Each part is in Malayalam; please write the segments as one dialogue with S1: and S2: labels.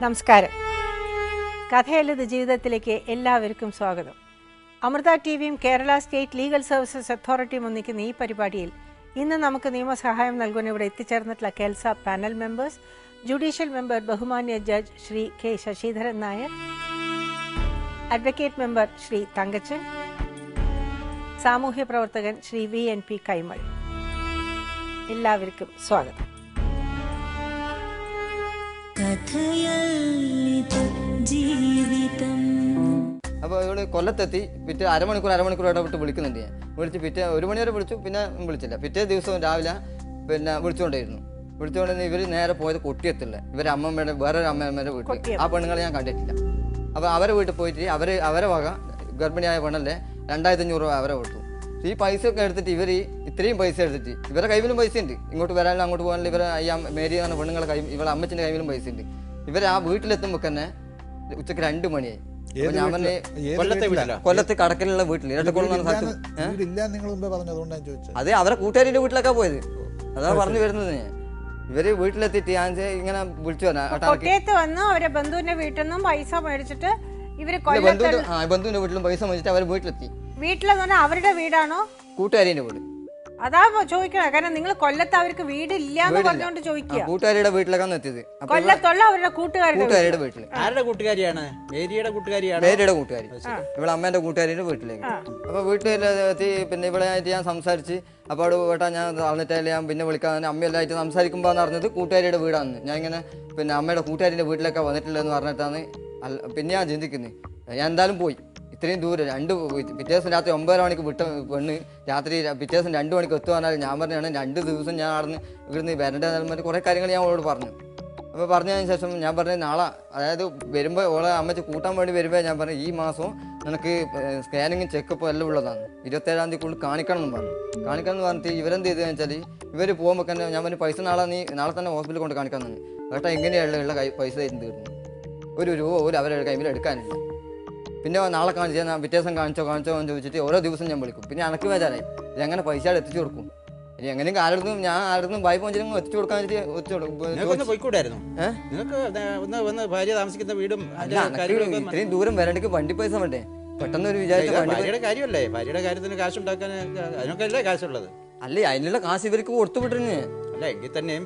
S1: നമസ്കാരം. കഥയല്ലത് ജീവിതത്തിലേക്ക് എല്ലാവർക്കും സ്വാഗതം. അമൃത ടിവിയും കേരള സ്റ്റേറ്റ് ലീഗൽ സർവീസസ് അതോറിറ്റിയും ഒന്നിക്കുന്ന ഈ പരിപാടിയിൽ ഇന്ന് നമുക്ക് നിയമസഹായം നൽകുന്ന ഇവിടെ എത്തിച്ചേർന്നിട്ടുള്ള KELSA panel members, judicial member ബഹുമാന്യ judge Shri K Sasidharan Nair, advocate member Shri Thankachan, സാമൂഹ്യ പ്രവർത്തകൻ ശ്രീ VNP കൈമൾ. എല്ലാവർക്കും സ്വാഗതം.
S2: അപ്പോൾ ഇവള് കൊല്ലത്തെത്തി. പിറ്റേ അരമണിക്കൂർ ഇടപെട്ട് വിളിക്കുന്നുണ്ട്. ഞാൻ വിളിച്ച് പിറ്റേ 1 മണി വരെ വിളിച്ചു, പിന്നെ വിളിച്ചില്ല. പിറ്റേ ദിവസം രാവിലെ പിന്നെ വിളിച്ചുകൊണ്ടിരുന്നു. ഇവർ നേരെ പോയത് കൊട്ടിയത്തില്ല, ഇവരെ അമ്മമ്മയുടെ വേറൊരു അമ്മമ്മയുടെ വീട്ടിൽ. ആ പെണ്ണുങ്ങളെ ഞാൻ കണ്ടിട്ടില്ല. അപ്പോൾ അവരെ വീട്ടിൽ പോയിട്ട് അവരെ വക ഗർഭിണിയായ പെണ്ണല്ലേ 2500 രൂപ അവരെ കൊടുത്തു. ഈ പൈസ ഒക്കെ എടുത്തിട്ട് ഇത്രയും പൈസ എടുത്തിട്ട് ഇവരെ കൈവിലും പൈസ ഉണ്ട്, ഇങ്ങോട്ട് വരാനും അങ്ങോട്ട് പോകാനും ഇവരെ മേരി എന്ന പെണ്ണുങ്ങളെ ഇവരെ അമ്മച്ചിൻ്റെ കൈവിലും പൈസ ഉണ്ട്. ഇവർ ആ വീട്ടിലെത്തുമ്പോൾ തന്നെ ഉച്ചക്ക് 2 മണിയായി. ഞാൻ പറഞ്ഞ കൊല്ലത്ത് കടക്കലുള്ള വീട്ടിൽ ഇരട്ടക്കുളം സ്ഥലത്ത് അത് അവരെ കൂട്ടുകാരിന്റെ വീട്ടിലൊക്കെ പോയത്. അതാ പറഞ്ഞു വരുന്നത്. ഞാൻ ഇവര് വീട്ടിലെത്തിയിട്ട് ഞാൻ ഇങ്ങനെ വിളിച്ചു
S1: വന്നു. അവരെ ബന്ധുവിന്റെ വീട്ടിൽ നിന്നും പൈസ മേടിച്ചിട്ട്
S2: ബന്ധുവിന്റെ വീട്ടിലും പൈസ മേടിച്ചിട്ട് അവർ വീട്ടിലെത്തി.
S1: വീട്ടിലെന്ന് പറഞ്ഞാൽ അവരുടെ വീടാണോ
S2: കൂട്ടുകാരിന്റെ വീട്?
S1: അതാ ചോദിക്കണം. കാരണം നിങ്ങൾ കൊല്ലത്ത് അവർക്ക് വീടില്ല എന്ന് പറഞ്ഞുകൊണ്ട് ചോദിക്കുക.
S2: കൂട്ടുകാരിയുടെ വീട്ടിലേക്കാണ് എത്തിയത്.
S1: കൊല്ലത്തുള്ള അവരുടെ കൂട്ടുകാരുടെ വീട്ടിൽ.
S3: ആരുടെ കൂട്ടുകാരിയാണ്? മേരിയുടെ കൂട്ടുകാരി,
S2: ഇവിടെ അമ്മേന്റെ കൂട്ടുകാരിയുടെ വീട്ടിലേക്ക്. അപ്പൊ വീട്ടിലെത്തി. പിന്നെ ഇവിടെ ആയിട്ട് ഞാൻ സംസാരിച്ച്. അപ്പോൾ അവിടെ വേട്ടാ ഞാൻ അറിഞ്ഞിട്ടല്ലേ ഞാൻ പിന്നെ വിളിക്കാൻ അമ്മയെല്ലായിട്ട് സംസാരിക്കുമ്പോൾ അറിഞ്ഞത് കൂട്ടുകാരിയുടെ വീടാണ്. ഞാൻ ഇങ്ങനെ പിന്നെ അമ്മയുടെ കൂട്ടുകാരിന്റെ വീട്ടിലൊക്കെ വന്നിട്ടില്ലെന്ന് പറഞ്ഞിട്ടാണ് പിന്നെ ഞാൻ ചിന്തിക്കുന്നത്. ഞാൻ എന്തായാലും പോയി. ഇത്രയും ദൂരം പിറ്റേ ദിവസം രാത്രി 9:30 മണിക്ക് വിട്ട പെണ്ണ് രാത്രി പിറ്റേ ദിവസം 2 മണിക്ക് എത്തുവാനാൽ ഞാൻ പറഞ്ഞാണ് 2 ദിവസം ഞാൻ ഇവിടുന്ന് വരേണ്ട നിലമറ്റ് കുറേ കാര്യങ്ങൾ ഞാൻ അവളോട് പറഞ്ഞു. അപ്പോൾ പറഞ്ഞതിന് ശേഷം ഞാൻ പറഞ്ഞത് നാളെ, അതായത് വരുമ്പോൾ ഓളെ അമ്മച്ച് കൂട്ടാൻ വേണ്ടി വരുമ്പോൾ ഞാൻ പറഞ്ഞു ഈ മാസം നിനക്ക് സ്കാനിങ്ങും ചെക്കപ്പും എല്ലാം ഉള്ളതാണ്, 27-ാം തീയതിക്കുള്ളിൽ കാണിക്കണം എന്ന് പറഞ്ഞിട്ട് ഇവരെന്ത് ചെയ്തതെന്ന് വെച്ചാൽ ഇവർ പോകുമ്പോൾ തന്നെ ഞാൻ പറഞ്ഞു പൈസ നാളെ തന്നെ ഹോസ്പിറ്റലിൽ കൊണ്ട് കാണിക്കാൻ തന്നെ. ഏട്ടാ എങ്ങനെയുള്ള പൈസ തീർന്നു, 1 രൂപ പോലും അവരുടെ കയ്യിൽ എടുക്കാനില്ല. പിന്നെ നാളെ കാണിച്ചാൽ ഞാൻ പിറ്റേ ദിവസം കാണിച്ചോ എന്ന് ചോദിച്ചിട്ട് ഓരോ ദിവസം ഞാൻ വിളിക്കും. പിന്നെ എനിക്ക് വേദനായി, ഇതെങ്ങനെ പൈസ എത്തിച്ചു കൊടുക്കും? ഇനി എങ്ങനെയും ആരുടെ വായ്പ വെച്ചിട്ട് എത്തിച്ചു കൊടുക്കാൻ ഇത്രയും ദൂരം വരണ്ടെങ്കിൽ വണ്ടി പൈസ വേണ്ടേ? പെട്ടെന്ന് ഒരു
S3: വിചാരിച്ച കാര്യമല്ലേ, ഭാര്യയുടെ കാര്യത്തിന് കാശ് ഉണ്ടാക്കാൻ അതിനൊക്കെ അല്ലേ കാശുള്ളത്?
S2: അല്ലേ അതിനുള്ള കാശ് ഇവർക്ക് കൊടുത്തുവിട്ടിരുന്നു.
S3: അല്ല എങ്കിൽ തന്നെയും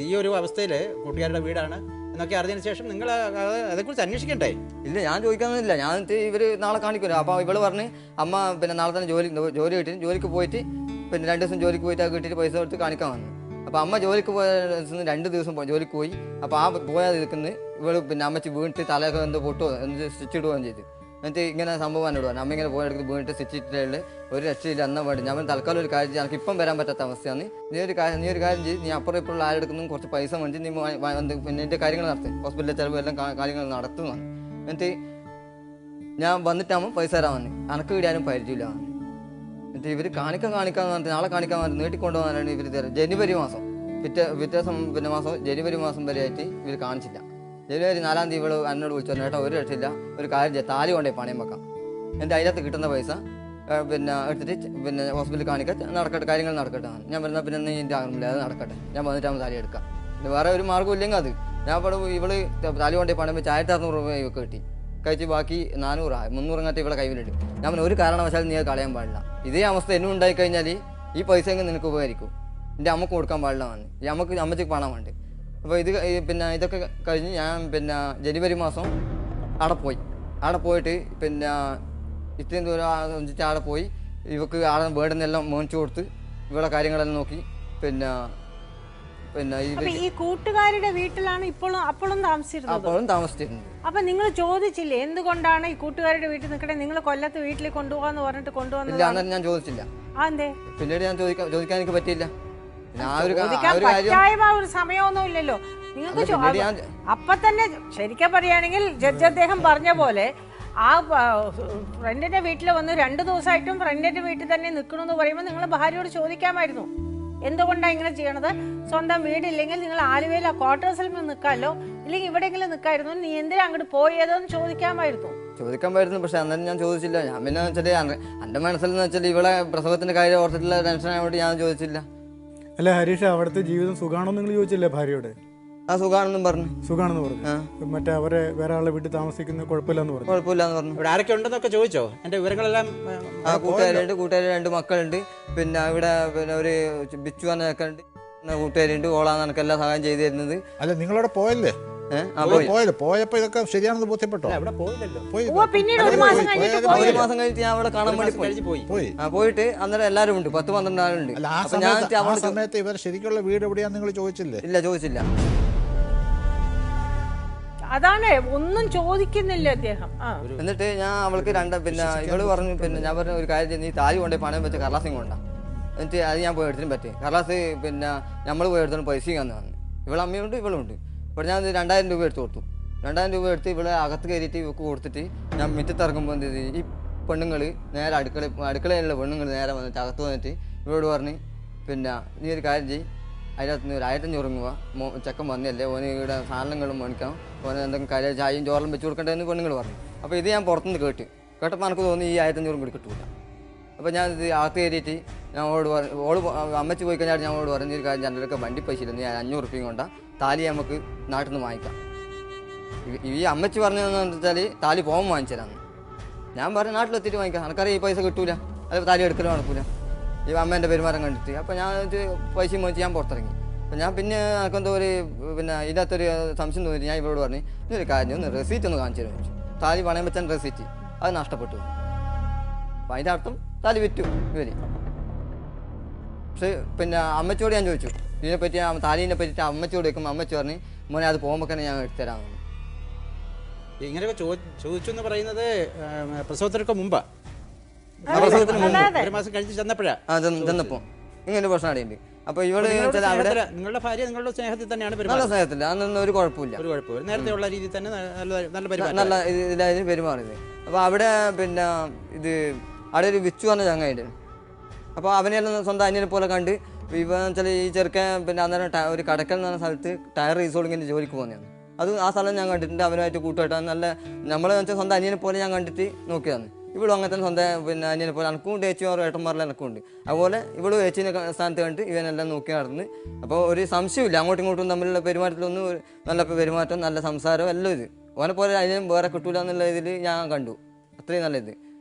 S3: ഈ ഒരു അവസ്ഥയില് കൂട്ടുകാരുടെ വീടാണ് എന്നൊക്കെ അറിഞ്ഞതിന് ശേഷം നിങ്ങൾ അതേക്കുറിച്ച് അന്വേഷിക്കണ്ടേ?
S2: ഇല്ല, ഞാൻ ചോദിക്കാനൊന്നുമില്ല. ഞാൻ ഇവര് നാളെ കാണിക്കുമല്ലോ. അപ്പോൾ ഇവള് പറഞ്ഞ് അമ്മ പിന്നെ നാളെ തന്നെ ജോലി കിട്ടി, ജോലിക്ക് പോയിട്ട് പിന്നെ 2 ദിവസം ജോലിക്ക് പോയിട്ട് കിട്ടിയിട്ട് പൈസ കൊടുത്ത് കാണിക്കാൻ വന്നു. അപ്പോൾ അമ്മ ജോലിക്ക് പോയ 2 ദിവസം ജോലിക്ക് പോയി. അപ്പോൾ ആ പോയാൽ നിൽക്കുന്നത് ഇവള് പിന്നെ അമ്മച്ച് വീണിട്ട് തലയൊക്കെ എന്തോ പൊട്ടുമോ സ്റ്റിച്ച് ഇടുകയും ചെയ്തു. എന്നിട്ട് ഇങ്ങനെ സംഭവം എന്നോട് പറഞ്ഞു, അമ്മ ഇങ്ങനെ പോയെടുത്ത് വീണിട്ട് സ്റ്റിച്ച് ഇട്ടിട്ടുള്ള ഒരു രക്ഷയില്ല എന്നാ വേണ്ടി. ഞാൻ തൽക്കാലം ഒരു കാര്യം എനിക്ക് ഇപ്പം വരാൻ പറ്റാത്ത അവസ്ഥയാണ്. നീ ഒരു കാര്യം ചെയ്ത് നീ അപ്പുറം ഇപ്പോഴുള്ള ആരെടുക്കുന്നു കുറച്ച് പൈസ മേടിച്ച് നീ പിന്നെ എൻ്റെ കാര്യങ്ങൾ നടത്തും, ഹോസ്പിറ്റലിലെ ചിലവ് എല്ലാം കാര്യങ്ങൾ നടത്തുന്നതാണ്. എന്നിട്ട് ഞാൻ വന്നിട്ടാകുമ്പോൾ പൈസ തരാൻ വന്നു, അനക്ക് കിടിയാനും പരിചയമില്ല. എന്നിട്ട് ഇവർ കാണിക്കാന്ന് പറഞ്ഞിട്ട് നാളെ കാണിക്കാൻ വേണ്ടി നീട്ടിക്കൊണ്ടുപോകാനാണ് ഇവർ തരാം. ജനുവരി മാസം പിന്നെ ജനുവരി മാസം വരെ ആയിട്ട് ഇവർ കാണിച്ചില്ല. ജനുവരി 4-ാം തീയതി ഇവള് എന്നോട് വിളിച്ചു പറഞ്ഞു, ഏട്ടാ ഒരു രക്ഷയില്ല, ഒരു കാര്യം ചെയ്യാം, താലി കൊണ്ടേ പണയം വെക്കാം, എന്നിട്ട് അതിനകത്ത് കിട്ടുന്ന പൈസ പിന്നെ എടുത്തിട്ട് പിന്നെ ഹോസ്പിറ്റലിൽ കാണിക്കാൻ നടക്കട്ടെ, കാര്യങ്ങൾ നടക്കട്ടെ. ഞാൻ പറഞ്ഞാൽ പിന്നെ നീ എൻ്റെ ആകുന്നില്ല, അത് നടക്കട്ടെ, ഞാൻ വന്നിട്ടാകുമ്പോൾ താലി എടുക്കാം. പിന്നെ വേറെ ഒരു മാർഗ്ഗം ഇല്ലെങ്കിൽ അത് ഞാൻ ഇവള് താലി കൊണ്ടേ പണയം വെച്ച് 1600 രൂപ ഇവക്ക് കിട്ടി. കഴിച്ച് ബാക്കി 400-300 അങ്ങനത്തെ ഇവിടെ കയ്യിലിടും. ഞാൻ പറഞ്ഞു ഒരു കാരണവശാലും നീ അത് കളയാൻ പാടില്ല. ഇതേ അവസ്ഥ എന്നും ഉണ്ടായിക്കഴിഞ്ഞാൽ ഈ പൈസ എങ്കിൽ നിനക്ക് ഉപകരിക്കും. എൻ്റെ അമ്മക്ക് കൊടുക്കാൻ പാടില്ല വന്ന് ഈ അമ്മച്ചിക്ക് പണം വേണ്ട. അപ്പോൾ പിന്നെ ഇതൊക്കെ കഴിഞ്ഞ് ഞാൻ പിന്നെ ജനുവരി മാസം അവിടെ പോയിട്ട് പിന്നെ ഇത്രയും ദൂരം അവിടെ പോയി ഇവക്ക് ആടെ വേണ്ടുന്നെല്ലാം മേടിച്ചു കൊടുത്ത് ഇവിടെ കാര്യങ്ങളെല്ലാം നോക്കി പിന്നെ പിന്നെ
S1: അപ്പൊ ഈ കൂട്ടുകാരുടെ വീട്ടിലാണ് അപ്പോഴും താമസിച്ചിരുന്നത്?
S2: അപ്പോഴും താമസിച്ചിരുന്നത്.
S1: അപ്പൊ നിങ്ങൾ ചോദിച്ചില്ലേ എന്തുകൊണ്ടാണ് ഈ കൂട്ടുകാരുടെ വീട്ടിൽ നിൽക്കണേ, നിങ്ങൾ കൊല്ലത്ത് വീട്ടിൽ കൊണ്ടുപോകാന്ന് പറഞ്ഞിട്ട് കൊണ്ടുവന്നത്?
S2: ഇല്ല, അന്നേരം ഞാൻ ചോദിച്ചില്ല.
S1: അതെന്തേ?
S2: പിന്നീട് ഞാൻ ചോദിക്കാൻ എനിക്ക് പറ്റിയില്ല.
S1: പറ്റായ്മ ഒരു സമയമൊന്നും ഇല്ലല്ലോ നിങ്ങൾക്ക്. അപ്പൊ തന്നെ ശരിക്കും പറയുകയാണെങ്കിൽ ജഡ്ജ് അദ്ദേഹം പറഞ്ഞ പോലെ ആ ഫ്രണ്ടിന്റെ വീട്ടിൽ വന്ന് 2 ദിവസമായിട്ടും ഫ്രണ്ടിന്റെ വീട്ടിൽ തന്നെ നിൽക്കണമെന്ന് പറയുമ്പോൾ നിങ്ങൾ ഭാര്യയോട് ചോദിക്കാമായിരുന്നു എന്തുകൊണ്ടാണ് ഇങ്ങനെ ചെയ്യണത്. സ്വന്തം വീടില്ലെങ്കിൽ നിങ്ങൾ ആലുവയിൽ ആ ക്വാർട്ടേഴ്സിൽ നിൽക്കാമല്ലോ, ഇല്ലെങ്കിൽ എവിടെയെങ്കിലും നിൽക്കായിരുന്നു, നീ എന്തിനാ അങ്ങോട്ട് പോയതെന്ന് ചോദിക്കാൻ
S2: പറ്റുന്നു. പക്ഷെ അന്നേരം ഞാൻ ചോദിച്ചില്ല. ഞാൻ പിന്നെ വെച്ചാൽ എന്റെ മനസ്സിൽ വെച്ചാൽ ഇവിടെ പ്രസവത്തിന്റെ കാര്യം ഓർത്തിട്ടുള്ള ടെൻഷനായോണ്ട് ഞാൻ ചോദിച്ചില്ല.
S4: അല്ല ഹരീഷ്, അവിടുത്തെ ജീവിതം സുഖാണോ നിങ്ങൾ ചോദിച്ചില്ലേ ഭാര്യയോട്?
S2: സുഖാണെന്നും പറഞ്ഞു.
S4: സുഖാണെന്ന് പറഞ്ഞു. മറ്റേ അവരെ വേറെ ആളെ വീട്ടിൽ താമസിക്കുന്ന കുഴപ്പമില്ലാന്ന് പറഞ്ഞു.
S2: കുഴപ്പമില്ലാന്ന് പറഞ്ഞു.
S3: ഇവിടെ ആരൊക്കെ ഉണ്ടെന്നൊക്കെ ചോദിച്ചോ? എന്റെ വിവരങ്ങളെല്ലാം.
S2: കൂട്ടുകാരി 2 മക്കളുണ്ട്. പിന്നെ ഇവിടെ പിന്നെ ഒരു ബിച്ചു എന്നൊക്കെ ഉണ്ട്, കൂട്ടുകാരുണ്ട്. ഓളാന്ന് എനിക്ക് എല്ലാ സഹായം ചെയ്തു തരുന്നത്.
S5: അല്ല നിങ്ങളവിടെ പോയല്ലേ? പോയപ്പോ ഇതൊക്കെ ശരിയാണെന്ന് ബോധ്യപ്പെട്ടോ?
S1: ഒരു മാസം
S2: കഴിഞ്ഞിട്ട് ഞാൻ അവിടെ കാണാൻ വേണ്ടി പോയിട്ട് അന്നേരം എല്ലാവരും ഉണ്ട്, 10-12 ആളുണ്ട്.
S5: ആ സമയത്ത് ഇവർ ശരിക്കുള്ള വീട് എവിടെയാന്ന് നിങ്ങൾ ചോദിച്ചില്ലേ?
S2: ഇല്ല, ചോദിച്ചില്ല.
S1: അതാണ് ഒന്നും ചോദിക്കുന്നില്ല അദ്ദേഹം.
S2: എന്നിട്ട് ഞാൻ അവൾക്ക് പിന്നെ ഇവള് പറഞ്ഞു, പിന്നെ ഞാൻ പറഞ്ഞ ഒരു കാര്യം, നീ താലി കൊണ്ടേ പണയം വെച്ച കർലാസിങ് കൊണ്ടാ. എന്നിട്ട് അത് ഞാൻ പോയി എടുത്തിനും പറ്റി. കർലാസ് പിന്നെ നമ്മൾ പോയി എടുത്തോണ്ട് പൈസയും വന്നു വന്നു. ഇവളെ അമ്മയുണ്ട്, ഇവളുണ്ട്. ഇപ്പോൾ ഞാൻ 2000 രൂപ എടുത്ത് കൊടുത്തു. 2000 രൂപ എടുത്ത് ഇവിടെ അകത്ത് കയറിയിട്ട് ഇവക്ക് കൊടുത്തിട്ട് ഞാൻ മുറ്റത്തിറങ്ങുമ്പോൾ എന്ത് ചെയ്ത്, ഈ പെണ്ണുങ്ങൾ നേരെ അടുക്കളയിലുള്ള പെണ്ണുങ്ങൾ നേരെ വന്നിട്ട് അകത്ത് വന്നിട്ട് ഇവരോട് പറഞ്ഞ്, പിന്നെ നീ ഒരു കാര്യം ചെയ്യും, അതിനകത്ത് നിന്ന് ഒരു 1500 രൂപ ചെക്കൻ വന്നല്ലേ, ഓന് ഇവിടെ സാധനങ്ങളും മേടിക്കാം, ഓന് എന്തെങ്കിലും കാര്യം ചായയും ചോറും വെച്ച് കൊടുക്കേണ്ടതെന്ന് പെണ്ണുങ്ങൾ പറഞ്ഞു. അപ്പോൾ ഇത് ഞാൻ പുറത്തുനിന്ന് കേട്ടപ്പോൾ എനിക്ക് തോന്നി ഈ 1500 കൂടി കിട്ടൂല. അപ്പോൾ ഞാൻ ഇത് അകത്ത് കയറിയിട്ട് ഞാൻ ഓള് അമ്മച്ച് പോയി കഴിഞ്ഞാൽ ഞാൻ ഓളോട് പറഞ്ഞു, ഒരു കാര്യം രണ്ടരൊക്കെ വണ്ടി പൈസ ഇല്ല, നീ 500 രൂപയും കൊണ്ടാ താലി നമുക്ക് നാട്ടിൽ നിന്ന് വാങ്ങിക്കാം. ഈ അമ്മച്ചി പറഞ്ഞതെന്ന് വെച്ചാൽ താലി പോകാൻ വാങ്ങിച്ചതാണ്. ഞാൻ പറഞ്ഞു നാട്ടിലെത്തിയിട്ട് വാങ്ങിക്കാം, എനിക്കറിയാം ഈ പൈസ കിട്ടൂല, അത് താലി എടുക്കലും നടക്കൂല ഈ അമ്മേൻ്റെ പെരുമാറ്റം കണ്ടിട്ട്. അപ്പോൾ ഞാൻ പൈസയും മേടിച്ച് ഞാൻ പുറത്തിറങ്ങി. അപ്പോൾ ഞാൻ പിന്നെ എനിക്കെന്തോ പിന്നെ ഇതിനകത്തൊരു സംശയം തോന്നിയിട്ട് ഞാൻ ഇവരോട് പറഞ്ഞു, ഇതൊരു കാര്യം ഒന്ന് റെസീറ്റ് ഒന്ന് കാണിച്ചു തരുമെന്ന് ചോദിച്ചു. താലി പണയം വെച്ചാൽ റെസീറ്റ് അത് നഷ്ടപ്പെട്ടു. അപ്പം അതിൻ്റെ അർത്ഥം താലി വിറ്റു ഇവർ. പക്ഷേ പിന്നെ അമ്മച്ചോട് ഞാൻ ചോദിച്ചു ഇതിനെപ്പറ്റി, താലീനെ പറ്റിയിട്ട് അമ്മച്ചോട് വെക്കുമ്പോൾ അമ്മച്ചി പറഞ്ഞ്, മോനെ അത് പോകുമ്പോൾ തന്നെ ഞാൻ എടുത്തുതരാമെന്ന്.
S3: ഇങ്ങനെയൊക്കെ ചോദിച്ചു എന്ന് പറയുന്നത് പ്രസവത്തിനൊക്കെ മുമ്പാ?
S2: പ്രസവത്തിന് മുമ്പ്
S3: 1 മാസം കഴിഞ്ഞ്
S2: ചെന്നപ്പോൾ ഇങ്ങനെ പ്രശ്നം അടിയുണ്ട്. അപ്പോൾ ഇവള്
S3: നിങ്ങളുടെ ഭാര്യ നിങ്ങളുടെ സ്നേഹത്തിൽ തന്നെയാണ്?
S2: നല്ല സ്നേഹത്തില്ല, അതൊന്നും ഒരു കുഴപ്പമില്ല.
S3: നേരത്തെ ഉള്ള രീതിയിൽ തന്നെ
S2: നല്ല ഇതിലായിരുന്നു പെരുമാറിയത്. അപ്പോൾ അവിടെ പിന്നെ അവിടെ ഒരു വിച്ചു പറഞ്ഞ ചങ്ങായിട്ട്, അപ്പോൾ അവനെല്ലാം സ്വന്തം അനിയനെ പോലെ കണ്ട് ഇവന്ന് വെച്ചാൽ ഈ ചെറുക്കൻ പിന്നെ അന്നേരം ഒരു കടക്കൽ എന്ന് പറഞ്ഞ സ്ഥലത്ത് ടയർ റീസോളിങ്ങിൻ്റെ ജോലിക്ക് പോകുന്നതാണ്. അത് ആ സ്ഥലം ഞാൻ കണ്ടിട്ടുണ്ട്. അവനുമായിട്ട് കൂട്ടുകെട്ടാൻ നല്ല നമ്മളെ വെച്ചാൽ സ്വന്തം അനിയനെ പോലെ ഞാൻ കണ്ടിട്ട് നോക്കിയതാണ്. ഇവളും അങ്ങനെ തന്നെ സ്വന്തം പിന്നെ അനിയനെ പോലെ എനിക്കും ഏച്ചിമാരും ഏട്ടന്മാരെല്ലാം എനിക്കുണ്ട്. അതുപോലെ ഇവളും ഏച്ചീനെ സ്ഥാനത്ത് കണ്ടിട്ട് ഇവനെല്ലാം നോക്കി നടന്ന്. അപ്പോൾ ഒരു സംശയമില്ല, അങ്ങോട്ടും ഇങ്ങോട്ടും തമ്മിലുള്ള പെരുമാറ്റത്തിലൊന്നും നല്ല പെരുമാറ്റം, നല്ല സംസാരം എല്ലാം ഇത് ഓനെ പോലെ അതിനും വേറെ കിട്ടൂല എന്നുള്ള ഇതിൽ ഞാൻ കണ്ടു. അത്രയും നല്ല ഇത്.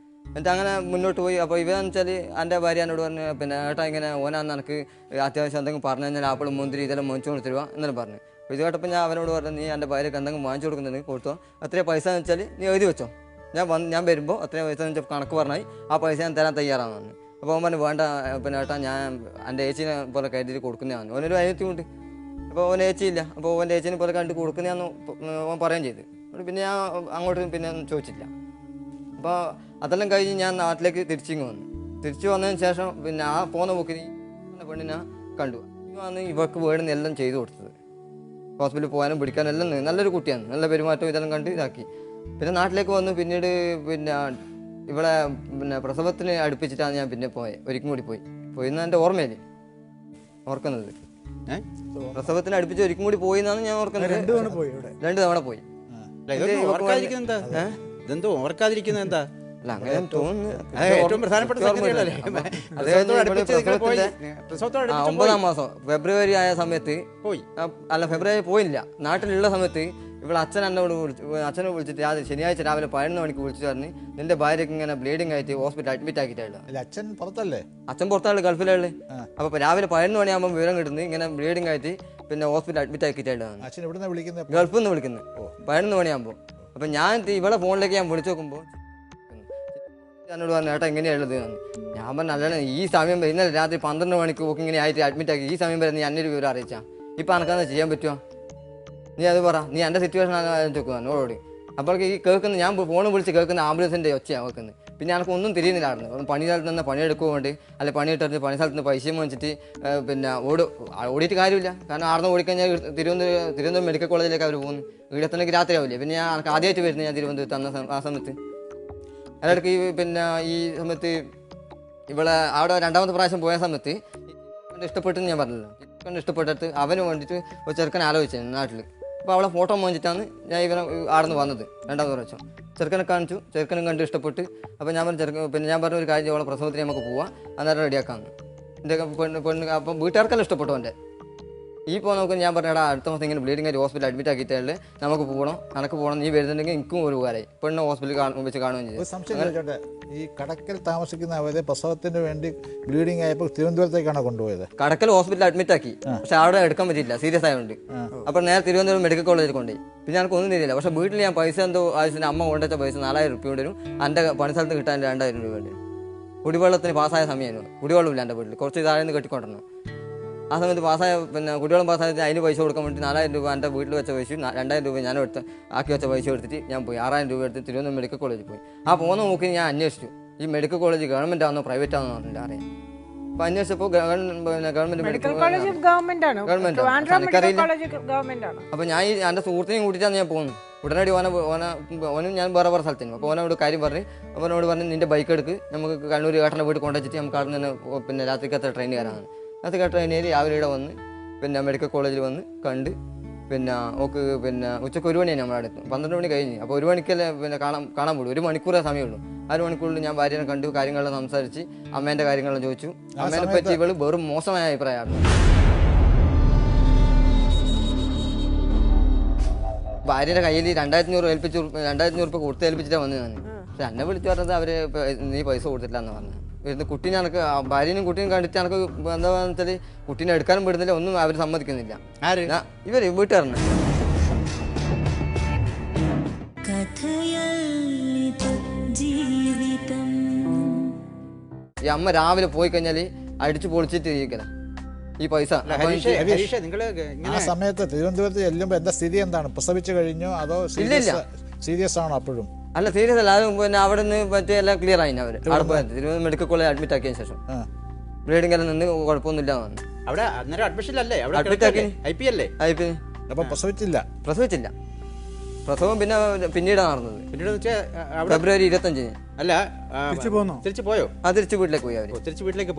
S2: എന്നിട്ട് അങ്ങനെ മുന്നോട്ട് പോയി. അപ്പോൾ ഇവന്ന് വെച്ചാൽ എൻ്റെ ഭാര്യ എന്നോട് പറഞ്ഞു, പിന്നെ ഏട്ടാ ഇങ്ങനെ ഓനാന്ന് എനിക്ക് അത്യാവശ്യം എന്തെങ്കിലും പറഞ്ഞു കഴിഞ്ഞാൽ ആപ്പിളും മുന്തിരി ഇതെല്ലാം മേടിച്ചു കൊടുത്തിരുക എന്നെല്ലാം പറഞ്ഞു. അപ്പോൾ ഇത് കേട്ടപ്പോൾ ഞാൻ അവനോട് പറഞ്ഞു, നീ എൻ്റെ ഭാര്യയ്ക്ക് എന്തെങ്കിലും വാങ്ങിച്ചു കൊടുക്കുന്നുണ്ടെങ്കിൽ കൊടുത്തോ, അത്രയും പൈസ എന്ന് വെച്ചാൽ നീ എഴുതി വെച്ചോ, ഞാൻ വരുമ്പോൾ അത്രയും പൈസ എന്ന് വെച്ചാൽ കണക്ക് പറഞ്ഞാൽ ആ പൈസ ഞാൻ തരാൻ തയ്യാറാണെന്ന്. അപ്പോൾ അവൻ പറഞ്ഞു വേണ്ട പിന്നെ ഏട്ടാ ഞാൻ എൻ്റെ ഏച്ചിനെ പോലെ കരുതി കൊടുക്കുന്നതാണ്. ഓനൊരു അനിയത്തിയുണ്ട്. അപ്പോൾ ഓൻ ഏച്ചിയില്ല, അപ്പോൾ ഓൻ്റെ ഏച്ചിനെ പോലെ കണ്ടിട്ട് കൊടുക്കുന്നതാന്ന് ഓൻ പറയുകയും ചെയ്തു. പിന്നെ ഞാൻ അങ്ങോട്ട് പിന്നെ ഒന്നും ചോദിച്ചില്ല. അപ്പോൾ അതെല്ലാം കഴിഞ്ഞ് ഞാൻ നാട്ടിലേക്ക് തിരിച്ചിങ്ങ് വന്നു. തിരിച്ചു വന്നതിന് ശേഷം പിന്നെ ആ പോകുന്ന പോക്കിന് പെണ്ണിനെ കണ്ടു. വന്ന് ഇവർക്ക് വേണമെന്ന് എല്ലാം ചെയ്തു കൊടുത്തത്. ഹോസ്പിറ്റലിൽ പോകാനും പിടിക്കാനും എല്ലാം നല്ലൊരു കുട്ടിയാണ്, നല്ല പെരുമാറ്റം ഇതെല്ലാം കണ്ട് ഇതാക്കി. പിന്നെ നാട്ടിലേക്ക് വന്നു. പിന്നീട് പിന്നെ ഇവിടെ പിന്നെ പ്രസവത്തിന് അടുപ്പിച്ചിട്ടാണ് ഞാൻ പിന്നെ ഒരിക്കും കൂടി പോയിന്ന് എൻ്റെ ഓർമ്മയില് ഓർക്കുന്നത്. പ്രസവത്തിന് അടുപ്പിച്ച് ഒരിക്കും കൂടി പോയി എന്നാണ് ഞാൻ ഓർക്കുന്നത്. 2 തവണ പോയി.
S3: ഇതെന്തോ ഓർക്കാതിരിക്കുന്നത് എന്താ?
S2: അല്ല അങ്ങനെ തോന്നുന്നു.
S3: ഏറ്റവും പ്രധാനപ്പെട്ട
S2: 9-ാം മാസം ഫെബ്രുവരി ആയ സമയത്ത് പോയി. അല്ല ഫെബ്രുവരി പോയില്ല, നാട്ടിലുള്ള സമയത്ത് ഇവിടെ അച്ഛനെ വിളിച്ചിട്ട് ശനിയാഴ്ച രാവിലെ 11 മണിക്ക് വിളിച്ചു പറഞ്ഞ് നിന്റെ ഭാര്യയ്ക്ക് ഇങ്ങനെ ബ്ലീഡിംഗ് ആയിട്ട് ഹോസ്പിറ്റലിൽ അഡ്മിറ്റ് ആക്കിയിട്ടാണ്.
S5: അച്ഛൻ പുറത്തല്ലേ?
S2: അച്ഛൻ പുറത്താണ്, ഗൾഫിലുള്ള. അപ്പോൾ രാവിലെ 11 മണിയാകുമ്പോൾ വിവരം കിട്ടുന്നത് ഇങ്ങനെ ബ്ലീഡിംഗ് ആയിട്ട് പിന്നെ ഹോസ്പിറ്റലിൽ അഡ്മിറ്റ് ആക്കിയിട്ടാണ്. ഗൾഫിൽ നിന്ന് വിളിക്കുന്നത് 11 മണിയാകുമ്പോൾ. അപ്പം ഞാൻ ഇവളെ ഫോണിലേക്ക് ഞാൻ വിളിച്ചു നോക്കുമ്പോൾ എന്നോട് പറഞ്ഞു ഏട്ടാ എങ്ങനെയുള്ളത്. ഞാൻ പറഞ്ഞു അല്ലാണ് ഈ സമയം ഇന്നലെ രാത്രി 12 മണിക്ക് ഇങ്ങനെ ആയിട്ട് അഡ്മിറ്റ് ആക്കി, ഈ സമയം വരെ നീ അന്നൊരു വിവരം അറിയിച്ചാൽ ഇപ്പം അനക്കാന്ന് ചെയ്യാൻ പറ്റുമോ? നീ അത് പറ, നീ എൻ്റെ സിറ്റുവേഷൻ ചോദിക്കുക എന്നോട്. അപ്പോഴേക്ക് ഈ കേൾക്കുന്ന ഞാൻ ഫോൺ വിളിച്ച് കേൾക്കുന്ന ആംബുലൻസിൻ്റെ ഒച്ചയാണ് കേൾക്കുന്നത്. പിന്നെ എനിക്ക് ഒന്നും തിരിയുന്നില്ലായിരുന്നു. പണി സ്ഥലത്ത് നിന്ന് പണിയെടുക്കുക വേണ്ടി അല്ലെ പണിയിട്ടെടുത്ത് പണി സ്ഥലത്ത് നിന്ന് പൈസയും വാങ്ങിച്ചിട്ട് പിന്നെ ഓടിയിട്ട് കാര്യമില്ല. കാരണം ആർന്ന് ഓടിക്കഴിഞ്ഞാൽ തിരുവനന്തപുരം മെഡിക്കൽ കോളേജിലേക്ക് അവർ പോകുന്നു. ഇവിടെ എത്തണമെങ്കിൽ രാത്രി ആവില്ലേ. പിന്നെ ഞാൻ എനിക്ക് ആദ്യമായിട്ട് വരുന്നത് ഞാൻ തിരുവനന്തപുരത്ത് ആ സമയത്ത്. അതിനിടയ്ക്ക് പിന്നെ ഈ സമയത്ത് ഇവിടെ അവിടെ രണ്ടാമത്തെ പ്രാവശ്യം പോയ സമയത്ത് ഇഷ്ടപ്പെട്ടെന്ന് ഞാൻ പറഞ്ഞല്ലോ. കണ്ട് ഇഷ്ടപ്പെട്ടിട്ട് അവന് വേണ്ടിയിട്ട് ഒരു ചെറുക്കൻ ആലോചിച്ചു നാട്ടിൽ. അപ്പോൾ അവളെ ഫോട്ടോ വാങ്ങിച്ചിട്ടാണ് ഞാൻ ഇവനെ ആടുന്ന് വന്നത് രണ്ടാമത്തെ പ്രാവശ്യം. ചെറുക്കനെ കാണിച്ചു, ചെറുക്കനും കണ്ട് ഇഷ്ടപ്പെട്ട്. അപ്പോൾ ഞാൻ പറഞ്ഞു പിന്നെ ഞാൻ പറഞ്ഞ ഒരു കാര്യം, അവളെ പ്രസവത്തിന് നമുക്ക് പോവാം, അന്നേരം റെഡിയാക്കാമെന്ന്. എൻ്റെ പെണ്ണ് അപ്പം വീട്ടുകാർക്കെല്ലാം ഇഷ്ടപ്പെട്ടു. എൻ്റെ ഈ പോകുന്ന നോക്കി ഞാൻ പറഞ്ഞാൽ അടുത്ത മാസം ഇങ്ങനെ ബ്ലീഡിങ് ആയിട്ട് ഹോസ്പിറ്റലിൽ അഡ്മിറ്റ് ആക്കിയിട്ടേ നമുക്ക് പോകണം, എനിക്ക് പോകണം, നീ വരുന്നുണ്ടെങ്കിൽ എനിക്കും ഒരു ഉപകാരമായി. പെണ്ണ് ഹോസ്പിറ്റലിൽ വെച്ച് കാണുകയും ചെയ്തു.
S5: സംശയം ചോദിച്ചോട്ടെ, ഈ കടക്കൽ താമസിക്കുന്ന അവരെ പ്രസവത്തിന് വേണ്ടി ബ്ലീഡിങ് ആയപ്പോൾ തിരുവനന്തപുരത്തേക്കാണ് കൊണ്ടുപോയത്?
S2: കടക്കൽ ഹോസ്പിറ്റലിൽ അഡ്മിറ്റ് ആക്കി, പക്ഷെ അവിടെ എടുക്കാൻ പറ്റില്ല, സീരിയസ് ആയതുകൊണ്ട്. അപ്പോൾ നേരെ തിരുവനന്തപുരം മെഡിക്കൽ കോളേജിൽ കൊണ്ടുപോയി. പിന്നെ എനിക്ക് ഒന്നും തരില്ല. പക്ഷേ വീട്ടിൽ ഞാൻ പൈസ എന്തോ ആവശ്യത്തിന് അമ്മ കൊണ്ടുവച്ച പൈസ 4000 രൂപ വരും. എൻ്റെ പണിസ്ഥലത്ത് കിട്ടാൻ 2000 രൂപ വരും. കുടിവെള്ളത്തിന് പാസ്സായ സമയമായിരുന്നു. കുടിവെള്ളമില്ല എൻ്റെ വീട്ടിൽ, കുറച്ച് താഴെ നിന്ന് കെട്ടിക്കൊണ്ടിരുന്നു. ആ സമയത്ത് പാസ്സായ പിന്നെ കുടിവെള്ളം പാസ്സായത് അതിന് പൈസ കൊടുക്കാൻ വേണ്ടി 4000 രൂപ എൻ്റെ വീട്ടിൽ വെച്ച പൈസ 2000 രൂപ ഞാൻ ആക്കി വെച്ച പൈസ എടുത്തിട്ട് ഞാൻ പോയി 6000 രൂപ എടുത്ത് തിരുവനന്തപുരം മെഡിക്കൽ കോളേജിൽ പോയി. ആ പോകുന്ന നോക്കി ഞാൻ അന്വേഷിച്ചു, ഈ മെഡിക്കൽ കോളേജ് ഗവൺമെൻറ് ആണോ പ്രൈവറ്റ് ആണെന്ന് പറഞ്ഞില്ല അറിയാം. അപ്പോൾ അന്വേഷിച്ചപ്പോൾ ഗവൺമെൻറ്
S1: മെഡിക്കൽ കോളേജ് ഗവൺമെന്റ് ആണ്.
S2: അപ്പോൾ ഞാൻ എൻ്റെ സുഹൃത്തിനെയും കൂട്ടിയിട്ടാണ് ഞാൻ പോകുന്നത്. ഉടനടി ഓനും ഞാൻ വേറെ സ്ഥലത്തേനും. അപ്പോൾ ഓനോട് കാര്യം പറഞ്ഞ് അവനോട് പറഞ്ഞ് നിൻ്റെ ബൈക്ക് എടുക്ക്, നമുക്ക് കണ്ണൂർ ഏട്ടൻ്റെ വീട്ടിൽ കൊണ്ടുവച്ചിട്ട് നമുക്ക് അവിടെ നിന്ന് പിന്നെ രാത്രിക്കത്തെ ട്രെയിൻ കയറാനാണ്. രാത്രി ട്രെയിനിൽ രാവിലെ ഇവിടെ വന്ന് പിന്നെ മെഡിക്കൽ കോളേജിൽ വന്ന് കണ്ട് പിന്നെ ഓക്ക് പിന്നെ ഉച്ചയ്ക്ക് 1 മണിയാണ് നമ്മുടെ അടുത്ത്. 12 മണി കഴിഞ്ഞ്. അപ്പോൾ 1 മണിക്കല്ലേ പിന്നെ കാണാൻ പോലും 1 മണിക്കൂറേ സമയമുള്ളൂ. ആ 1 മണിക്കൂറിൽ ഞാൻ ഭാര്യനെ കണ്ടു, കാര്യങ്ങളെല്ലാം സംസാരിച്ച് അമ്മേൻ്റെ കാര്യങ്ങളെല്ലാം ചോദിച്ചു. അമ്മേനെ പറ്റി ഇവള് വെറും മോശമായ അഭിപ്രായമാണ്. ഭാര്യയുടെ കയ്യിൽ 2500 രൂപ കൊടുത്ത് ഏൽപ്പിച്ചിട്ടാണ് വന്നത് ഞാൻ. പക്ഷെ എന്നെ വിളിച്ചു പറഞ്ഞത് അവര് നീ പൈസ കൊടുത്തിട്ടില്ല എന്ന് പറഞ്ഞു. വരുന്ന കുട്ടീനെ എനിക്ക് ഭാര്യനും കുട്ടീനും കണ്ടിട്ട് എനിക്ക് എന്താണെന്ന് വെച്ചാൽ കുട്ടീനെ എടുക്കാനും വിടുന്നില്ല, ഒന്നും അവർ സമ്മതിക്കുന്നില്ല. ഇവര് വീട്ടുകാരനെ ഈ അമ്മ രാവിലെ പോയി കഴിഞ്ഞാൽ അടിച്ചു പൊളിച്ചിട്ട് ഇരിക്കല ഈ പൈസ.
S5: ആ സമയത്ത് തിരുവനന്തപുരത്ത് ചെല്ലുമ്പോൾ എന്താ സ്ഥിതി എന്താണ്? പ്രസവിച്ചു കഴിഞ്ഞോ അതോ സീരിയസ് ആണോ? അപ്പോഴും
S2: അല്ല, സീരിയസ് അല്ല. അത് പിന്നെ അവിടെ നിന്ന് മറ്റേ എല്ലാം ക്ലിയർ ആയി. അവർ അവിടെ പോയത് തിരുവനന്തപുരം മെഡിക്കൽ കോളേജ് അഡ്മിറ്റ് ആക്കിയതിന് ശേഷം ബ്ലീഡിംഗ് എല്ലാം നിന്ന് കുഴപ്പമൊന്നുമില്ല.
S3: അവിടെ അഡ്മിറ്റ് ആക്കി
S5: അപ്പം പ്രസവിച്ചില്ല.
S2: പ്രസവം പിന്നീടാണ് നടന്നത്. ഫെബ്രുവരി 25.
S3: അല്ല, തിരിച്ചു പോയോ?
S2: തിരിച്ചു വീട്ടിലേക്ക് പോയി. അവർ
S3: തിരിച്ചു വീട്ടിലേക്ക്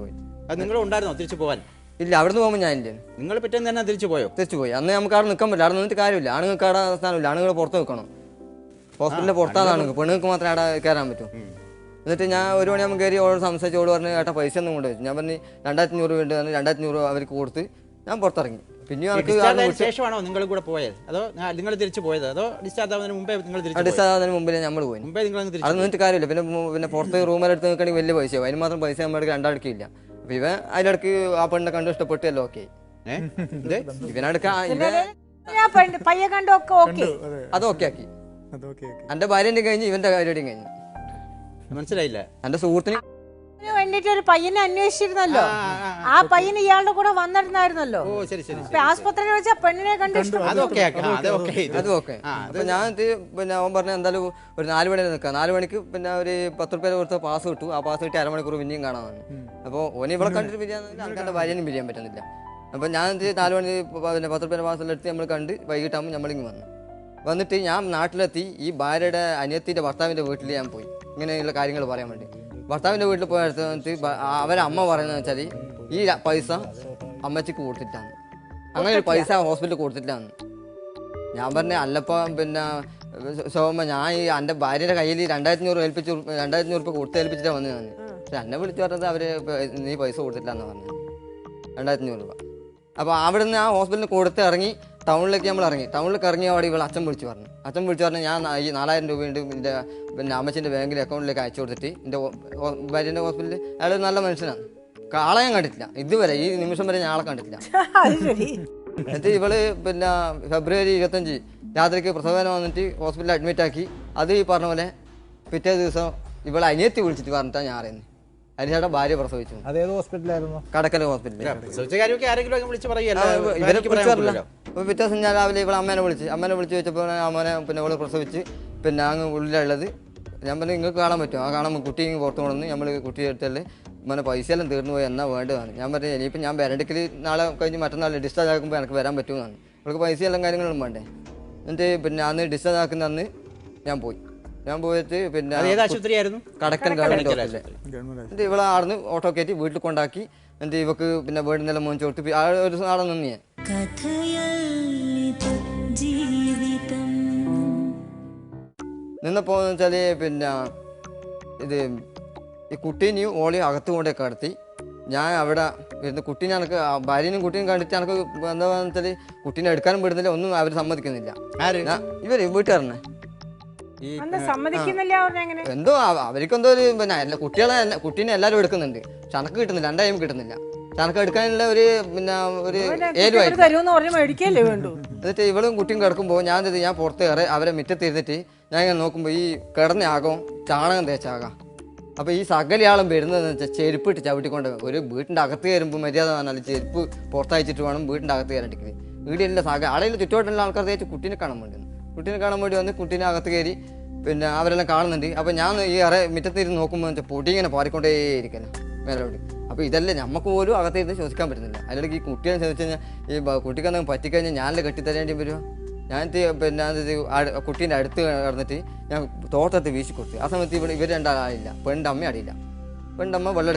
S3: പോയി. അത് നിങ്ങൾ ഉണ്ടായിരുന്നോ തിരിച്ചു പോകാൻ?
S2: ഇല്ല, അവിടെ നിന്ന് പോകുമ്പോൾ ഞാൻ ഇല്ല.
S3: നിങ്ങൾ പിറ്റേന്ന് തന്നെ തിരിച്ചു പോയോ?
S2: തിരിച്ചു പോയി. അന്ന് നമുക്ക് അവിടെ നിൽക്കാൻ പറ്റില്ല. അവിടെ നിന്നിട്ട് കാര്യമില്ല. ആണുങ്ങൾക്ക് അവിടെ സ്ഥാനമില്ല. ആണുങ്ങൾ പുറത്ത് നിൽക്കണം. ഹോസ്പിറ്റലിൽ പുറത്താണ് ആണുങ്ങൾ. പെണ്ണുങ്ങൾക്ക് മാത്രമേ അവിടെ കയറാൻ പറ്റൂ. എന്നിട്ട് ഞാൻ 1 മണിയാകുമ്പോൾ കയറി ഓളോട് സംസാരിച്ച് ഓട് പറഞ്ഞ് ഏട്ടാ പൈസ ഒന്നും കൊണ്ട് വെച്ചു. ഞാൻ പറഞ്ഞ് 2500 രൂപ ഉണ്ട്. 2500 രൂപ അവർക്ക് കൊടുത്ത് ഞാൻ പുറത്തിറങ്ങി. പിന്നെ
S3: ശേഷമാണോ നിങ്ങൾ കൂടെ പോയത്, അതോ നിങ്ങൾ തിരിച്ചു പോയത്, അതോ ഡിസ്ചാർജ് ആവുന്നതിന് മുമ്പേ നിങ്ങൾ
S2: മുമ്പേ നമ്മൾ പോയി. അത് നിന്നിട്ട് കാര്യമില്ല. പിന്നെ പുറത്ത് റൂമിലെടുത്ത് നിൽക്കണമെങ്കിൽ വലിയ പൈസ, അതിന് മാത്രം പൈസ നമ്മുടെ രണ്ടാടക്കില്ല. അപ്പൊ ഇവൻ അതിലിടക്ക് ആ പെണ്ണെ കണ്ട് ഇഷ്ടപ്പെട്ടല്ലോ. ഓക്കെ, ഇവനടുക്ക അത് ഓക്കെ ആക്കി. എന്റെ ഭാര്യന്റെ കഴിഞ്ഞ് ഇവന്റെ കാര്യമായിട്ടും കഴിഞ്ഞു.
S3: മനസ്സിലായില്ല.
S2: എന്റെ സുഹൃത്തിന്
S1: വേണ്ടിട്ട് ഒരു പയ്യനെ അന്വേഷിച്ചിരുന്നല്ലോ. ആ പയ്യൻ ഇയാളുടെ കൂടെ വന്നിരുന്നായിരുന്നല്ലോ. ആസ്പത്രിയിൽ വെച്ച പെണ്ണിനെ കണ്ടു.
S2: അത് ഓക്കെ. അപ്പൊ ഞാൻ പിന്നെ അവൻ പറഞ്ഞ എന്തായാലും ഒരു 4 മണി നിൽക്കാം. 4 മണിക്ക് പിന്നെ ഒരു 10 രൂപ കൊടുത്ത പാസ് കിട്ടു. ആ പാസ് കിട്ടി 1/2 മണിക്കൂർ പിന്നെയും കാണാൻ. അപ്പോൾ ഓനെ ഇവിടെ കണ്ടിട്ട് പിരിയാന്നില്ല, ആൾക്കാരുടെ ഭാര്യനും പിരിയാൻ പറ്റുന്നില്ല. അപ്പോൾ ഞാൻ 4 മണി പിന്നെ 10 രൂപ പാസ്സെടുത്ത് നമ്മൾ കണ്ട് വൈകിട്ടാകുമ്പോൾ നമ്മളിങ്ങ് വന്നിട്ട് ഞാൻ നാട്ടിലെത്തി. ഈ ഭാര്യയുടെ അനിയത്തിൻ്റെ ഭർത്താവിൻ്റെ വീട്ടിൽ ഞാൻ പോയി ഇങ്ങനെയുള്ള കാര്യങ്ങൾ പറയാൻ വേണ്ടി. ഭർത്താവിൻ്റെ വീട്ടിൽ പോയിട്ട് അവരമ്മ പറയുന്നത് വെച്ചാൽ ഈ പൈസ അമ്മച്ചിക്ക് കൊടുത്തിട്ടാണ്, അങ്ങനെ ഒരു പൈസ ഹോസ്പിറ്റലിൽ കൊടുത്തിട്ടാണ്. ഞാൻ പറഞ്ഞ അല്ലപ്പം പിന്നെ ശോഭ, ഞാൻ ഈ എൻ്റെ ഭാര്യയുടെ കയ്യിൽ 2500 രൂപ കൊടുത്ത് ഏൽപ്പിച്ചിട്ടാണ് വന്നതാണ്. പക്ഷെ എന്നെ വിളിച്ചു പറഞ്ഞത് അവർ നീ പൈസ കൊടുത്തിട്ടില്ലാന്ന് പറഞ്ഞു, 2500 രൂപ. അപ്പോൾ അവിടെ നിന്ന് ആ ഹോസ്പിറ്റലിൽ കൊടുത്ത് ഇറങ്ങി ടൗണിലേക്ക് നമ്മൾ ഇറങ്ങി. ടൗണിലേക്ക് ഇറങ്ങിയ അവിടെ ഇവൾ അച്ഛൻ വിളിച്ചു പറഞ്ഞു ഞാൻ ഈ 4000 രൂപയുണ്ട് എൻ്റെ പിന്നെ അമ്മച്ചിൻ്റെ ബാങ്കിൽ അക്കൗണ്ടിലേക്ക് അയച്ചു കൊടുത്തിട്ട് എൻ്റെ ഭാര്യൻ്റെ ഹോസ്പിറ്റലിൽ. അയാൾ നല്ല മനുഷ്യനാണ്, ആളെ ഞാൻ കണ്ടിട്ടില്ല ഇതുവരെ, ഈ നിമിഷം വരെ ഞാൻ ആളെ കണ്ടിട്ടില്ല. എന്നിട്ട് ഇവള് പിന്നെ ഫെബ്രുവരി 25 രാത്രിക്ക് പ്രസവവേദന വന്നിട്ട് ഹോസ്പിറ്റലിൽ അഡ്മിറ്റ് ആക്കി. അത് ഈ പറഞ്ഞ പോലെ പിറ്റേ ദിവസം ഇവളെ അനിയത്തി വിളിച്ചിട്ട് പറഞ്ഞിട്ടാണ് ഞാൻ അറിയുന്നത്. ഹരിച്ചേട്ടൻ ഭാര്യ പ്രസവിച്ചു.
S5: അതേത് ഹോസ്പിറ്റലായിരുന്നു?
S2: കടക്കൽ ഹോസ്പിറ്റലിൽ.
S3: പ്രസവിച്ച കാര്യമൊക്കെ ആരെങ്കിലും വിളിച്ച് പറയല്ലോ.
S2: ഇവരെ കുറിച്ച് പറഞ്ഞില്ല. അപ്പോൾ പിറ്റേ ദിവസം ഞാൻ രാവിലെ ഇവിടെ അമ്മേനെ വിളിച്ച് വെച്ചപ്പോൾ അമ്മനെ പിന്നെ അവള് പ്രസവിച്ച് പിന്നെ അങ്ങ് ഉള്ളിലുള്ളത്. ഞാൻ പറഞ്ഞു നിങ്ങൾക്ക് കാണാൻ പറ്റുമോ? ആ കാണാൻ കുട്ടി ഇങ്ങ് പുറത്ത് കൊണ്ടുവന്ന് നമ്മൾ കുട്ടി എടുത്തല്ലേ മോനെ പൈസയെല്ലാം തീർന്നു പോയി എന്നാ വേണ്ടതാണ്. ഞാൻ പറഞ്ഞു ഇനിയിപ്പോൾ ഞാൻ വരണ്ടെങ്കിൽ നാളെ കഴിഞ്ഞ് മറ്റന്നാൾ ഡിസ്ചാർജ് ആക്കുമ്പോൾ എനിക്ക് വരാൻ പറ്റുമെന്നാണ്. അവൾക്ക് പൈസയെല്ലാം കാര്യങ്ങളും വേണ്ടേ. എന്നിട്ട് പിന്നെ അന്ന് ഡിസ്ചാർജ് ആക്കുന്ന അന്ന് ഞാൻ പോയിട്ട് പിന്നെ
S3: ആശുപത്രിയായിരുന്നു?
S2: കടക്കൽ ഗവൺമെൻറ് ഹോസ്പിറ്റലിൽ. എന്നിട്ട് ഇവളെ ആടുന്ന് ഓട്ടോ കയറ്റി വീട്ടിൽ കൊണ്ടാക്കി. എന്നിട്ട് ഇവക്ക് പിന്നെ വീടിനെല്ലാം മോൻ ചോട്ട് ആ ഒരു ആടെ നിന്ന് ഞാൻ നിന്നപ്പോൾ വെച്ചാൽ പിന്നെ ഇത് ഈ കുട്ടീനെയും ഓളി അകത്ത് കൊണ്ടേ കടത്തി. ഞാൻ അവിടെ ഇരുന്ന് കുട്ടീനെ എനിക്ക് ഭാര്യനും കുട്ടീനും കണ്ടിട്ട് എനിക്ക് എന്താണെന്ന് വെച്ചാൽ കുട്ടീനെ എടുക്കാനും വിടുന്നില്ല, ഒന്നും അവർ സമ്മതിക്കുന്നില്ല. ഇവര് വീട്ടുകാരനെ എന്തോ അവർക്കെന്തോ ഒരു പിന്നെ കുട്ടീനെ എല്ലാവരും എടുക്കുന്നുണ്ട്. പക്ഷെ എനക്ക് കിട്ടുന്നില്ല, എൻ്റെ ടൈം കിട്ടുന്നില്ല. എനക്ക് എടുക്കാനുള്ള ഒരു പിന്നെ ഒരു എന്നിട്ട് ഇവളും കുട്ടിയും കിടക്കുമ്പോൾ ഞാൻ പുറത്ത് കയറി അവരെ മുറ്റത്തിരുന്നിട്ട് ഞാൻ ഇങ്ങനെ നോക്കുമ്പോൾ ഈ കിടന്ന ആകവും ചാണകം തേച്ചാകാം. അപ്പോൾ ഈ സകലയാളും വരുന്നതെന്ന് വെച്ചാൽ ചെരുപ്പിട്ട് ചവിട്ടിക്കൊണ്ട് ഒരു വീട്ടിൻ്റെ അകത്ത് കയറുമ്പോൾ മര്യാദ പറഞ്ഞാൽ ചെരുപ്പ് പുറത്തയച്ചിട്ട് വേണം വീട്ടിൻ്റെ അകത്ത് കയറാണ്ടിരിക്കുന്നത്. വീടില്ല ആടെയിൽ ചുറ്റുവട്ടുള്ള ആൾക്കാർ തേച്ച് കുട്ടീനെ കാണാൻ വേണ്ടി വന്ന് കുട്ടീനെ അകത്ത് കയറി പിന്നെ അവരെല്ലാം കാണുന്നുണ്ട്. അപ്പോൾ ഞാൻ ഈ മുറ്റത്തിരുന്ന് നോക്കുമ്പോൾ വെച്ചാൽ പൊടി ഇങ്ങനെ പാറിക്കൊണ്ടേ ഇരിക്കണം മേലോട്ട്. അപ്പോൾ ഇതല്ലേ നമുക്ക് പോലും അകത്തിരുന്ന് ശ്വസിക്കാൻ പറ്റുന്നില്ല. അതിലേക്ക് ഈ കുട്ടിയെ ചോദിച്ചു കഴിഞ്ഞാൽ ഈ കുട്ടിക്കെന്തെങ്കിലും പറ്റിക്കഴിഞ്ഞാൽ ഞാനല്ലേ കെട്ടിത്തരേണ്ടി വരുമോ. ഞാൻ പിന്നെ കുട്ടീൻ്റെ അടുത്ത് കിടന്നിട്ട് ഞാൻ തോട്ടത്ത് വീശി കൊടുത്തു. ആ സമയത്ത് ഇവർ രണ്ടാളില്ല, പെണ്ണിൻ്റെ അമ്മ അടിയില്ല. പെണ്ണിൻ്റെ അമ്മ വെള്ളം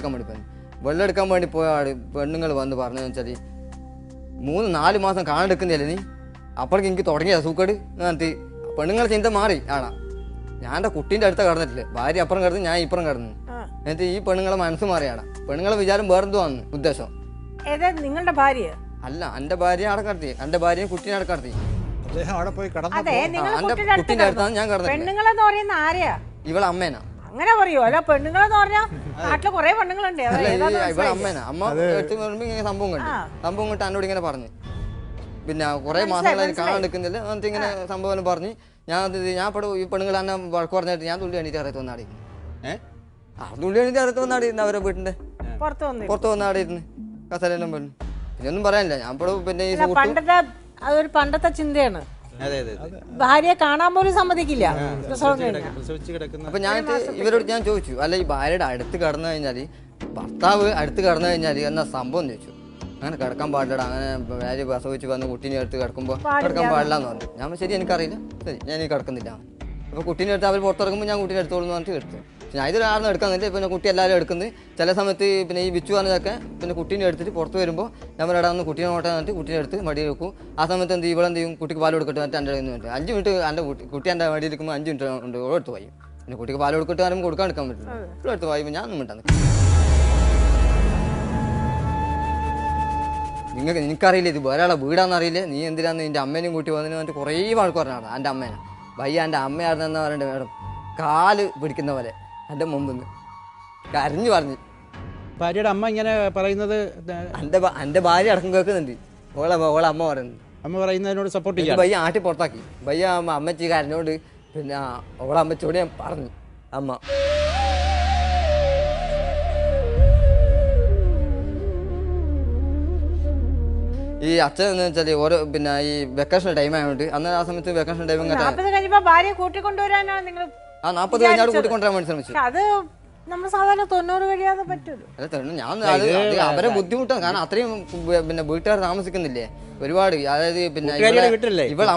S2: എടുക്കാൻ വേണ്ടി പോയ പെണ്ണുങ്ങൾ വന്ന് പറഞ്ഞതെന്ന് വെച്ചാൽ 3-4 മാസം കാണെടുക്കുന്നില്ല നീ, അപ്പോഴേക്ക് എനിക്ക് തുടങ്ങിയതാണ് സൂക്കേട്. എന്നിട്ട് പെണ്ണുങ്ങളെ ചിന്ത മാറി ആടാ. ഞാൻ എൻ്റെ കുട്ടീൻ്റെ അടുത്ത് കിടന്നിട്ടില്ല, ഭാര്യ അപ്പുറം കിടന്ന് ഞാൻ ഇപ്പുറം കിടന്നു. എന്നിട്ട് ഈ പെണ്ണുങ്ങളെ മനസ്സ് മാറിയാടാ. പെണ്ണുങ്ങളെ വിചാരം വേറെന്തോ ആണ് ഉദ്ദേശം.
S1: നിങ്ങളുടെ ഭാര്യ
S2: അല്ല, എൻ്റെ ഭാര്യ അവിടെ കിടത്തി, എൻ്റെ ഭാര്യയും കുട്ടീനെ അവിടെ കിടത്തി.
S5: അവിടെ പോയി
S2: കുട്ടീൻ്റെ അടുത്താണ് ഞാൻ കിടന്നത്. ഇവളെ അമ്മേനാ
S1: അങ്ങനെ പറയോ? അല്ല പെണ്ണുങ്ങളെന്ന് പറഞ്ഞാൽ നാട്ടില് കുറെ പെണ്ണുങ്ങളുണ്ട്.
S2: ഇവളെ അമ്മേനാ. അമ്മ എടുത്ത് വരുമ്പോ ഇങ്ങനെ സംഭവം കണ്ടു എന്നോട് ഇങ്ങനെ പറഞ്ഞു. പിന്നെ കുറെ മാസങ്ങളായി കാണാണ്ടിരിക്കുന്നില്ല എന്നിട്ട് ഇങ്ങനെ സംഭവം പറഞ്ഞ് ഞാൻ ഈ പെണ്ണുങ്ങൾ എന്നെ വഴക്ക് പറഞ്ഞിട്ട് ഞാൻ തുള്ളി എണീറ്റ് അറിയത്ത് വന്നാടിയിരുന്നു. തുള്ളി എണീറ്റ് അറിയത്ത് വന്നാടിയിരുന്നു. അവരെ വീട്ടിന്റെ പുറത്ത് വന്നാടിയിരുന്നു കസലെല്ലാം പറഞ്ഞു. പിന്നൊന്നും പറയാനില്ല. ഞാൻ പിന്നെ
S1: അതൊരു പണ്ടത്തെ ചിന്തയാണ്. ഭാര്യയെ കാണാൻ പോലും സമ്മതിക്കില്ല.
S2: അപ്പൊ ഇവരോട് ഞാൻ ചോദിച്ചു, അല്ല ഈ ഭാര്യയുടെ അടുത്ത് കടന്നു കഴിഞ്ഞാല് ഭർത്താവ് അടുത്ത് കടന്നു കഴിഞ്ഞാല് എന്നാ സംഭവം എന്ന് ചോദിച്ചു. അങ്ങനെ കിടക്കാൻ പാടില്ലടാ, അങ്ങനെ ഭാര്യ പ്രസവിച്ച് വന്ന് കുട്ടീനെ അടുത്ത് കിടക്കുമ്പോൾ കിടക്കാൻ പാടില്ല എന്ന് പറഞ്ഞു. ഞാൻ ശരി എനിക്കറിയില്ല, ശരി ഞാൻ കിടക്കുന്നില്ല. അപ്പോൾ കുട്ടീനെ അടുത്ത് അവർ പുറത്തിറങ്ങുമ്പോൾ ഞാൻ കുട്ടീനെ എടുത്തോളൂ പറഞ്ഞിട്ട് എടുത്തു. ഞാൻ ഇതിലായിരുന്നു എടുക്കുന്നില്ല. പിന്നെ കുട്ടി എല്ലാവരും എടുക്കുന്നത്. ചില സമയത്ത് പിന്നെ ഈ വിച്ചു പറഞ്ഞതൊക്കെ പിന്നെ കുട്ടീനെ എടുത്തിട്ട് പുറത്ത് വരുമ്പോൾ നമ്മൾ ഇവിടെ വന്ന് കുട്ടീനെ നോട്ടാൻ എന്നിട്ട് കുട്ടീനെ എടുത്ത് മടിയിൽ വെക്കും. ആ സമയത്ത് എന്ത് ഇവിടെ എന്ത് ചെയ്യും, കുട്ടിക്ക് പാൽ കൊടുക്കട്ടെ എന്നിട്ട് എൻ്റെ കയ്യിൽ നിന്ന് 5 മിനിറ്റ് എൻ്റെ കുട്ടി എൻ്റെ മടിയിൽ ഇരിക്കുമ്പോൾ 5 മിനിറ്റ് ഉണ്ട് എടുത്ത് പോയി. പിന്നെ കുട്ടിക്ക് പാൽ കൊടുക്കട്ടെ ആരും കൊടുക്കാൻ എടുക്കാൻ പറ്റില്ല. ഇവിടെ എടുത്ത് പോയി ഞാൻ ഒന്നും മിണ്ടാന്ന്. നിനക്കറിയില്ല ഇത് വേറെ ആളെ വീടാണെന്നറിയില്ലേ, നീ എന്തിനാന്ന് നിൻ്റെ അമ്മേനെയും കൂട്ടി വന്നതിന് പറഞ്ഞിട്ട് കുറേ വഴക്ക് പറഞ്ഞാണ് എൻ്റെ അമ്മേനെ. ഭയ്യ എൻ്റെ അമ്മയായിരുന്നെന്ന് പറയണ്ടേ മേഡം, കാല് പിടിക്കുന്ന പോലെ എൻ്റെ മുമ്പിന്ന് കരഞ്ഞു പറഞ്ഞു.
S3: ഭാര്യയുടെ അമ്മ ഇങ്ങനെ പറയുന്നത്
S2: എൻ്റെ ഭാര്യ അടക്കം കേൾക്കുന്നുണ്ട്. ഓളെ അമ്മ പറയുന്നത്,
S3: അമ്മ പറയുന്നതിനോട് സപ്പോർട്ട് ചെയ്യാം.
S2: ഭയ്യ ആട്ടി പുറത്താക്കി. ഭയ്യ അമ്മച്ചി കരഞ്ഞോണ്ട് പിന്നെ ഓളെ അമ്മച്ചോട് ഞാൻ പറഞ്ഞു. അമ്മ ഈ അച്ഛൻ എന്ന് വെച്ചാൽ ഓരോ പിന്നെ ഈ വെക്കേഷൻ ടൈം ആയതുകൊണ്ട് അന്ന് ആ സമയത്ത് വെക്കേഷൻ ടൈം
S1: 40 കൊണ്ടുവരാനാണ് നിങ്ങൾ
S2: 40 കഴിഞ്ഞാൽ കൂട്ടിക്കൊണ്ടുവരാൻ വേണ്ടി ശ്രമിച്ചു.
S1: അത് നമ്മൾ സാധാരണ 90 കഴിയാതെ പറ്റുള്ളൂ.
S2: ഞാൻ അവരെ ബുദ്ധിമുട്ടാണ്. കാരണം അത്രയും പിന്നെ വീട്ടുകാർ താമസിക്കുന്നില്ലേ ഒരുപാട്. അതായത് പിന്നെ ഇവളെ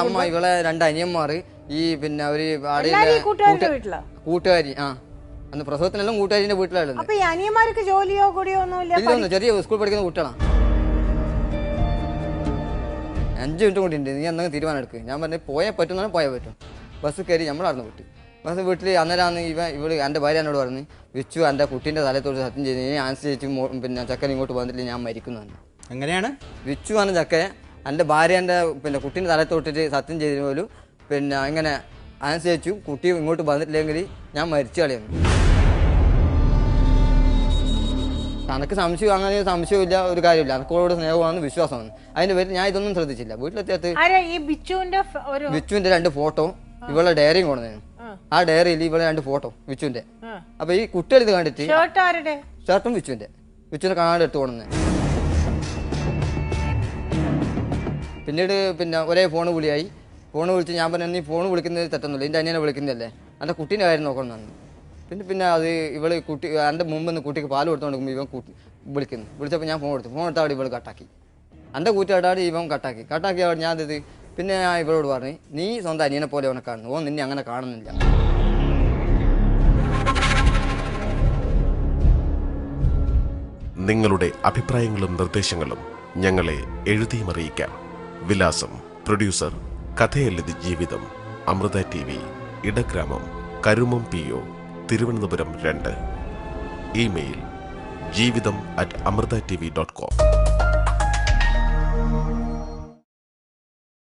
S2: അമ്മ ഇവളെ 2 അനിയന്മാർ ഈ പിന്നെ ഒരു കൂട്ടുകാരി അന്ന് പ്രസവത്തിനെല്ലാം കൂട്ടുകാരിന്റെ വീട്ടിലായിരുന്നു.
S1: അനിയന്മാർക്ക് ജോലിയോ കൂടിയോ ഒന്നുമില്ല.
S2: ചെറിയ സ്കൂൾ പഠിക്കുന്ന കുട്ടികളാണ്. 5 മിനിറ്റ് കൂടി ഉണ്ട്, നീ എന്തെങ്കിലും തീരുമാനം എടുക്കുക. ഞാൻ പറഞ്ഞു പോയാൽ പറ്റുന്ന പോയാൽ പറ്റും. ബസ് കയറി നമ്മളവിടുന്ന് വിട്ടു. ബസ് വീട്ടിൽ അന്നേരമാണ് ഇവള് എൻ്റെ ഭാര്യ എന്നോട് പറഞ്ഞ് വിച്ചു എൻ്റെ കുട്ടീൻ്റെ തലത്തോട് സത്യം ചെയ്ത് നീ ആൻസർ ചേച്ചി പിന്നെ ചക്കൻ ഇങ്ങോട്ട് വന്നിട്ടില്ല ഞാൻ മരിക്കുന്നതാണ്.
S3: എങ്ങനെയാണ്
S2: വിച്ചു ആണ് ചക്കയെ എൻ്റെ ഭാര്യേൻ്റെ പിന്നെ കുട്ടീൻ്റെ തലത്തോട്ടിട്ട് സത്യം ചെയ്തതിന് പോലും പിന്നെ ഇങ്ങനെ ആൻസർ ചേച്ചു കുട്ടി ഇങ്ങോട്ട് വന്നിട്ടില്ലെങ്കിൽ ഞാൻ മരിച്ചു കളയുന്നു. തനക്ക് സംശയം അങ്ങനെ സംശയമില്ല, ഒരു കാര്യമില്ല. അനക്കോട് സ്നേഹമാണെന്ന് വിശ്വാസമാണ്. അതിന്റെ പേരിൽ ഞാൻ ഇതൊന്നും ശ്രദ്ധിച്ചില്ല. വീട്ടിലെത്തിയത് ബിച്ചുവിന്റെ 2 ഫോട്ടോ ഇവളെ ഡയറിയും കൊണ്ടുവന്നു. ആ ഡയറിയിൽ ഇവളെ 2 ഫോട്ടോ വിച്ചുവിന്റെ. അപ്പൊ ഈ കുട്ടികൾ ഇത് കണ്ടിട്ട് ഷർട്ടും വിച്ചുവിന്റെ കാണാണ്ട് എടുത്ത് കൊണ്ടുവന്നേ. പിന്നീട് പിന്നെ ഒരേ ഫോൺ വിളിയായി. ഫോൺ വിളിച്ച് ഞാൻ പറഞ്ഞു, നീ ഫോൺ വിളിക്കുന്നത് തെറ്റൊന്നുമില്ല, എൻ്റെ അനിയനെ വിളിക്കുന്നതല്ലേ, എൻ്റെ കുട്ടീൻ്റെ കാര്യം നോക്കണം. പിന്നെ അത് ഇവള് കുട്ടി എൻ്റെ മുമ്പ് കുട്ടിക്ക് പാൽ കൊടുത്തോണ്ടിരിക്കുമ്പോൾ ഇവൻ വിളിച്ചപ്പോൾ ഞാൻ ഫോൺ എടുത്താൽ ഇവൾ കട്ടാക്കി. എൻ്റെ കൂറ്റാടാട് ഇവൻ കട്ടാക്കി ഞാനിത് പിന്നെ ഞാൻ ഇവളോട് പറഞ്ഞു, നീ സ്വന്തം അനിയനെ പോലെ അവനെ കാണുന്നു, ഓൻ നിന്നെ അങ്ങനെ കാണുന്നില്ല.
S6: നിങ്ങളുടെ അഭിപ്രായങ്ങളും നിർദ്ദേശങ്ങളും ഞങ്ങളെ എഴുതിയും അറിയിക്കാം. വിലാസം: പ്രൊഡ്യൂസർ, കഥയല്ലത് ജീവിതം, Amrita TV, Idagramam, Karumam PO, Thiruvananthapuram 2. Email: ജീവിതം@amritatv.com.